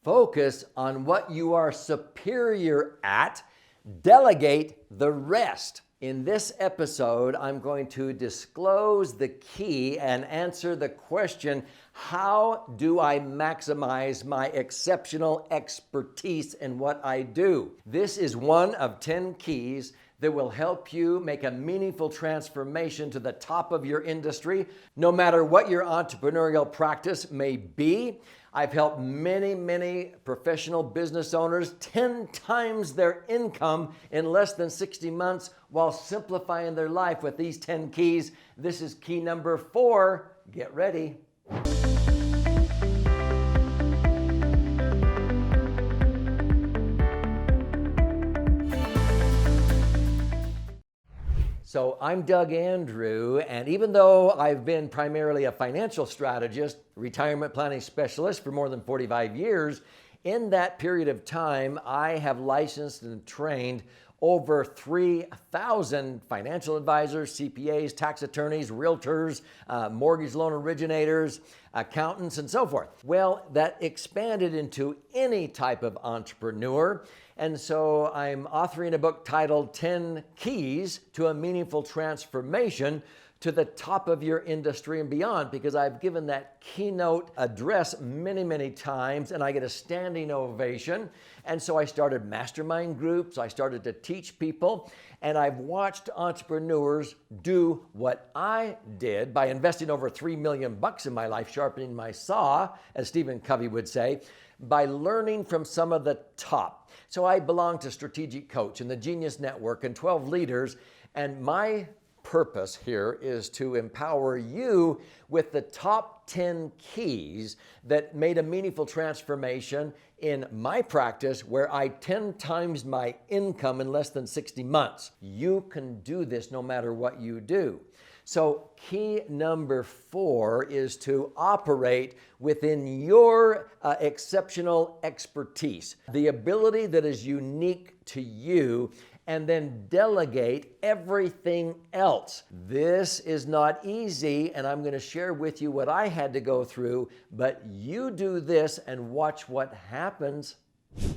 Focus on what you are superior at. Delegate the rest. In this episode, I'm going to disclose the key and answer the question, how do I maximize my exceptional expertise in what I do? This is one of 10 keys that will help you make a meaningful transformation to the top of your industry, no matter what your entrepreneurial practice may be. I've helped many professional business owners 10 times their income in less than 60 months while simplifying their life with these 10 keys. This is key number 4. Get ready. So I'm Doug Andrew, and even though I've been primarily a financial strategist, retirement planning specialist for more than 45 years, in that period of time, I have licensed and trained over 3,000 financial advisors, CPAs, tax attorneys, realtors, mortgage loan originators, accountants, and so forth. Well, that expanded into any type of entrepreneur. And so I'm authoring a book titled 10 Keys to a Meaningful Transformation to the Top of Your Industry and Beyond, because I've given that keynote address many times and I get a standing ovation. And so I started mastermind groups, I started to teach people, and I've watched entrepreneurs do what I did by investing over $3 million in my life, sharpening my saw, as Stephen Covey would say, by learning from some of the top. So I belong to Strategic Coach and the Genius Network and 12 leaders, and my purpose here is to empower you with the top 10 keys that made a meaningful transformation in my practice, where I 10 times my income in less than 60 months. You can do this no matter what you do. So key number 4 is to operate within your exceptional expertise, the ability that is unique to you, and then delegate everything else. This is not easy, and I'm going to share with you what I had to go through, but you do this and watch what happens.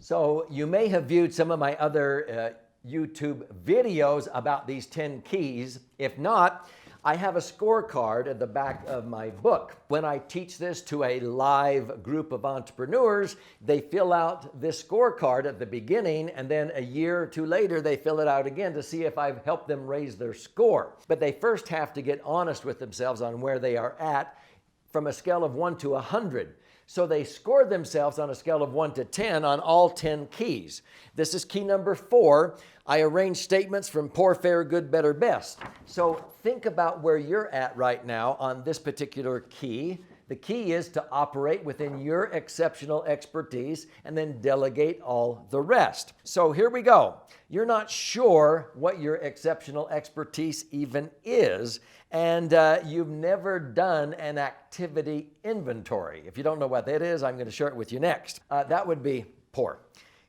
So you may have viewed some of my other YouTube videos about these 10 keys. If not, I have a scorecard at the back of my book. When I teach this to a live group of entrepreneurs, they fill out this scorecard at the beginning, and then a year or two later, they fill it out again to see if I've helped them raise their score. But they first have to get honest with themselves on where they are at from a scale of 1 to 100. So they score themselves on a scale of 1 to 10 on all 10 keys. This is key number 4. I arrange statements from poor, fair, good, better, best. So think about where you're at right now on this particular key. The key is to operate within your exceptional expertise and then delegate all the rest. So here we go. You're not sure what your exceptional expertise even is, and you've never done an activity inventory. If you don't know what that is, I'm going to share it with you next. That would be poor.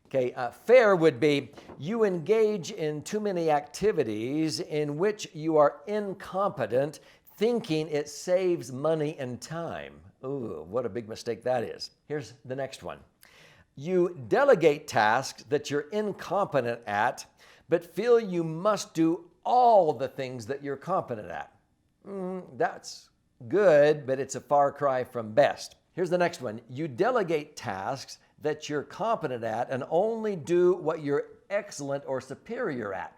Okay, fair would be you engage in too many activities in which you are incompetent, thinking it saves money and time. Ooh, what a big mistake that is. Here's the next one. You delegate tasks that you're incompetent at, but feel you must do all the things that you're competent at. That's good, but it's a far cry from best. Here's the next one. You delegate tasks that you're competent at and only do what you're excellent or superior at.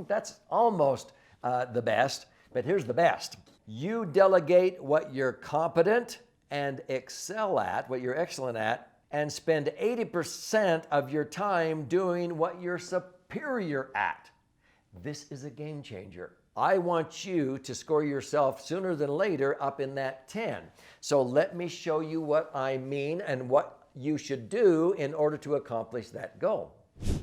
That's almost the best, but here's the best. You delegate what you're competent and excel at, what you're excellent at, and spend 80% of your time doing what you're superior at. This is a game changer. I want you to score yourself sooner than later up in that 10. So let me show you what I mean and what you should do in order to accomplish that goal.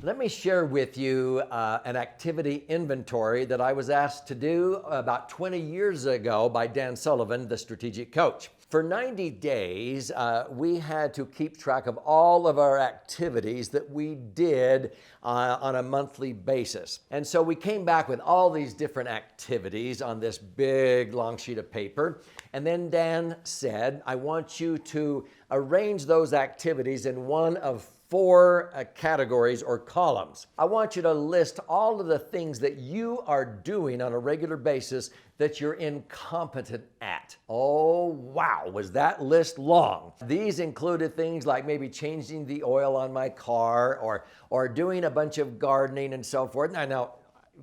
Let me share with you an activity inventory that I was asked to do about 20 years ago by Dan Sullivan, the strategic coach. For 90 days, we had to keep track of all of our activities that we did on a monthly basis. And so we came back with all these different activities on this big, long sheet of paper. And then Dan said, I want you to arrange those activities in one of four categories or columns. I want you to list all of the things that you are doing on a regular basis that you're incompetent at. Oh, wow, was that list long? These included things like maybe changing the oil on my car or doing a bunch of gardening and so forth. Now,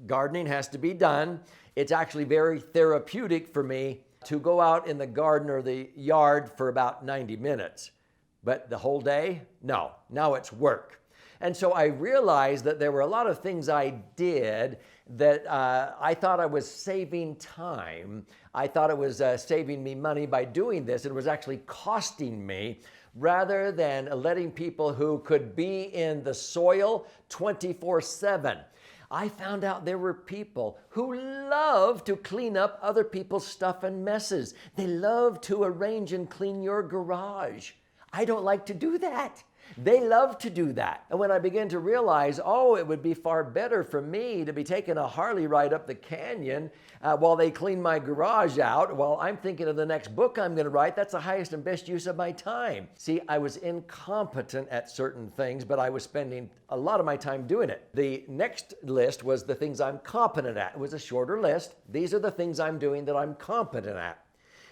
gardening has to be done. It's actually very therapeutic for me to go out in the garden or the yard for about 90 minutes. But the whole day? No, now it's work. And so I realized that there were a lot of things I did that I thought I was saving time. I thought it was saving me money by doing this. It was actually costing me, rather than letting people who could be in the soil 24/7. I found out there were people who love to clean up other people's stuff and messes. They love to arrange and clean your garage. I don't like to do that. They love to do that. And when I began to realize, it would be far better for me to be taking a Harley ride up the canyon while they clean my garage out, while I'm thinking of the next book I'm going to write, that's the highest and best use of my time. See, I was incompetent at certain things, but I was spending a lot of my time doing it. The next list was the things I'm competent at. It was a shorter list. These are the things I'm doing that I'm competent at.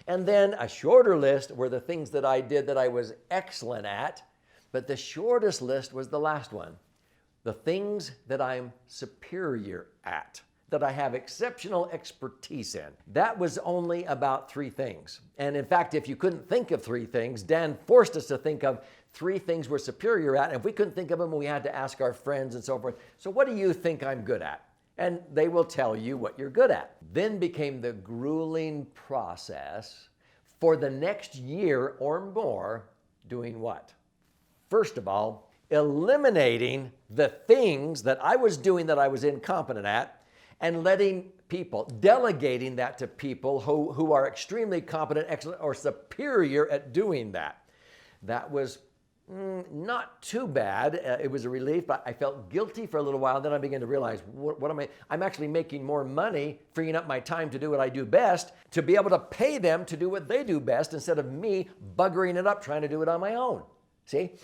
And then a shorter list were the things that I did that I was excellent at. But the shortest list was the last one. The things that I'm superior at, that I have exceptional expertise in. That was only about 3 things. And in fact, if you couldn't think of 3 things, Dan forced us to think of 3 things we're superior at. And if we couldn't think of them, we had to ask our friends and so forth. So what do you think I'm good at? And they will tell you what you're good at. Then became the grueling process for the next year or more doing what? First of all, eliminating the things that I was doing that I was incompetent at and letting people, delegating that to people who are extremely competent, excellent, or superior at doing that. That was not too bad. It was a relief, but I felt guilty for a little while. Then I began to realize, what am I? I'm actually making more money, freeing up my time to do what I do best, to be able to pay them to do what they do best instead of me buggering it up trying to do it on my own. See?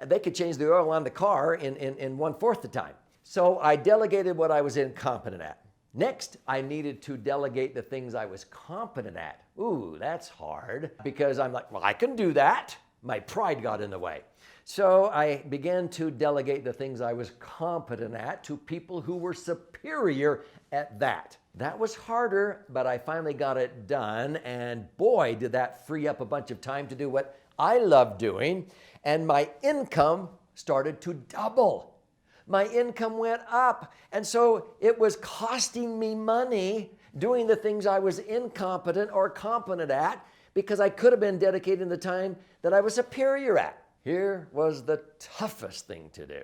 They could change the oil on the car in 1/4 the time. So I delegated what I was incompetent at. Next, I needed to delegate the things I was competent at. Ooh, that's hard, because I'm like, well, I can do that. My pride got in the way. So I began to delegate the things I was competent at to people who were superior at that. That was harder, but I finally got it done. And boy, did that free up a bunch of time to do what I love doing. And my income started to double. My income went up. And so it was costing me money doing the things I was incompetent or competent at, because I could have been dedicating the time that I was superior at. Here was the toughest thing to do.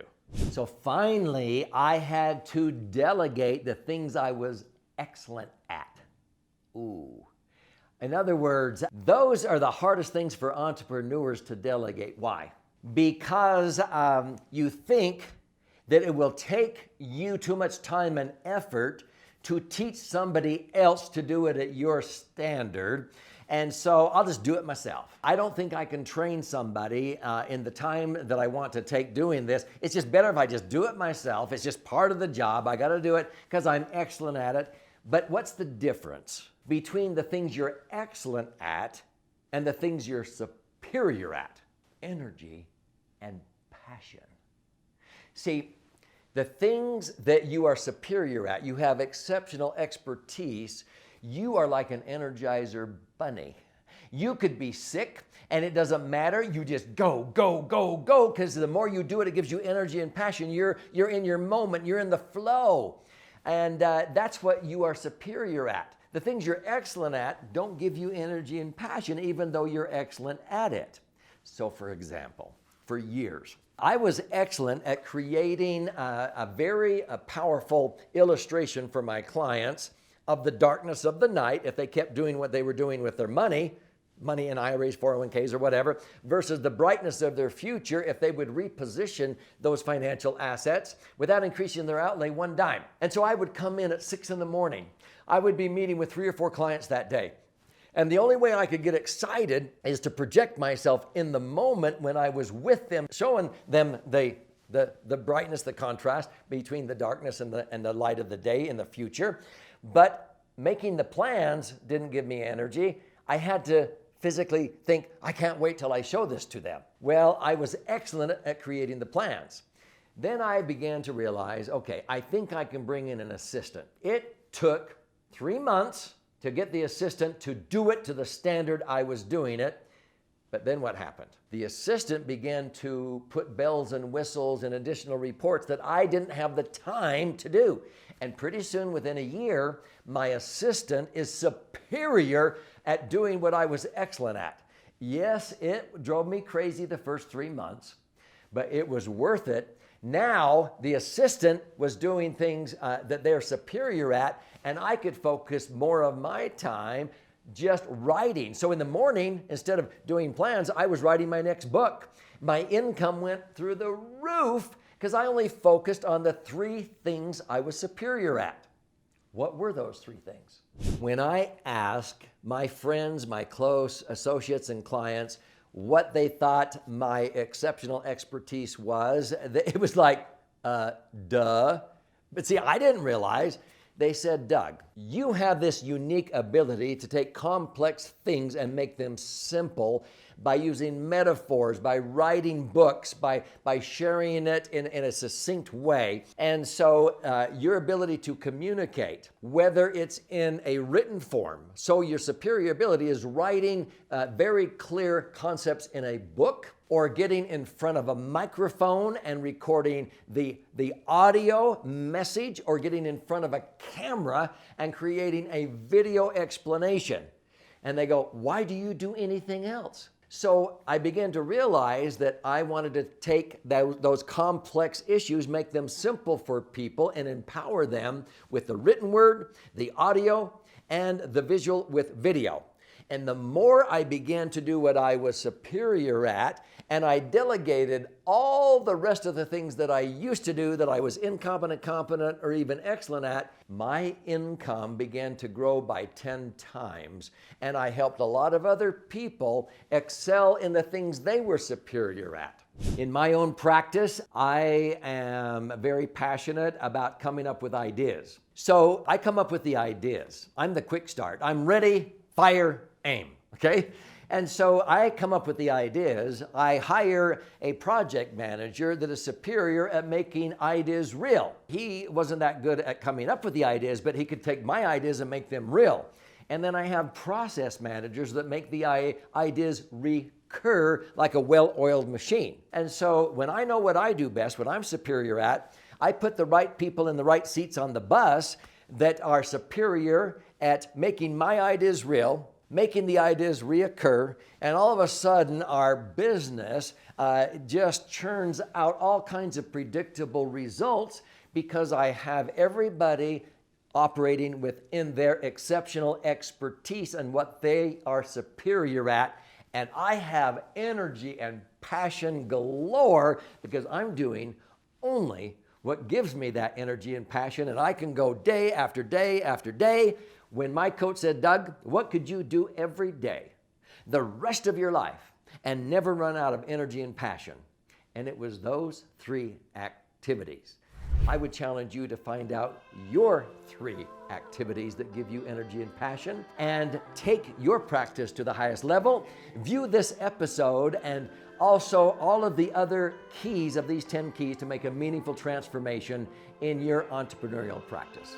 So finally, I had to delegate the things I was excellent at. Ooh. In other words, those are the hardest things for entrepreneurs to delegate. Why? Because you think that it will take you too much time and effort to teach somebody else to do it at your standard. And so I'll just do it myself. I don't think I can train somebody in the time that I want to take doing this. It's just better if I just do it myself. It's just part of the job. I got to do it because I'm excellent at it. But what's the difference between the things you're excellent at and the things you're superior at? Energy and passion. See, the things that you are superior at, you have exceptional expertise. You are like an Energizer bunny. You could be sick and it doesn't matter. You just go, go, go, go, because the more you do it, it gives you energy and passion. You're in your moment. You're in the flow. And that's what you are superior at. The things you're excellent at don't give you energy and passion, even though you're excellent at it. So for example, for years, I was excellent at creating a very powerful illustration for my clients of the darkness of the night if they kept doing what they were doing with their money in IRAs, 401ks, or whatever, versus the brightness of their future if they would reposition those financial assets without increasing their outlay one dime. And so I would come in at 6 in the morning. I would be meeting with 3 or 4 clients that day. And the only way I could get excited is to project myself in the moment when I was with them, showing them the brightness, the contrast between the darkness and the light of the day in the future. But making the plans didn't give me energy. I had to physically think, I can't wait till I show this to them. Well, I was excellent at creating the plans. Then I began to realize, okay, I think I can bring in an assistant. It took 3 months to get the assistant to do it to the standard I was doing it. But then what happened? The assistant began to put bells and whistles and additional reports that I didn't have the time to do. And pretty soon, within a year, my assistant is superior at doing what I was excellent at. Yes, it drove me crazy the first 3 months, but it was worth it. Now, the assistant was doing things that they're superior at, and I could focus more of my time just writing. So in the morning, instead of doing plans, I was writing my next book. My income went through the roof because I only focused on the 3 things I was superior at. What were those 3 things? When I asked my friends, my close associates and clients what they thought my exceptional expertise was, it was like, duh. But see, I didn't realize. They said, Doug, you have this unique ability to take complex things and make them simple by using metaphors, by writing books, by sharing it in a succinct way. And so your ability to communicate, whether it's in a written form, so your superior ability is writing very clear concepts in a book, or getting in front of a microphone and recording the audio message, or getting in front of a camera and creating a video explanation. And they go, why do you do anything else? So I began to realize that I wanted to take those complex issues, make them simple for people, and empower them with the written word, the audio, and the visual with video. And the more I began to do what I was superior at, and I delegated all the rest of the things that I used to do that I was incompetent, competent, or even excellent at, my income began to grow by 10 times. And I helped a lot of other people excel in the things they were superior at. In my own practice, I am very passionate about coming up with ideas. So I come up with the ideas. I'm the quick start. I'm ready, fire, aim, okay? And so I come up with the ideas. I hire a project manager that is superior at making ideas real. He wasn't that good at coming up with the ideas, but he could take my ideas and make them real. And then I have process managers that make the ideas recur like a well-oiled machine. And so when I know what I do best, what I'm superior at, I put the right people in the right seats on the bus that are superior at making my ideas real, making the ideas reoccur, and all of a sudden our business just churns out all kinds of predictable results because I have everybody operating within their exceptional expertise and what they are superior at. And I have energy and passion galore because I'm doing only what gives me that energy and passion, and I can go day after day after day. When my coach said, Doug, what could you do every day, the rest of your life, and never run out of energy and passion? And it was those 3 activities. I would challenge you to find out your 3 activities that give you energy and passion and take your practice to the highest level. View this episode and also all of the other keys of these 10 keys to make a meaningful transformation in your entrepreneurial practice.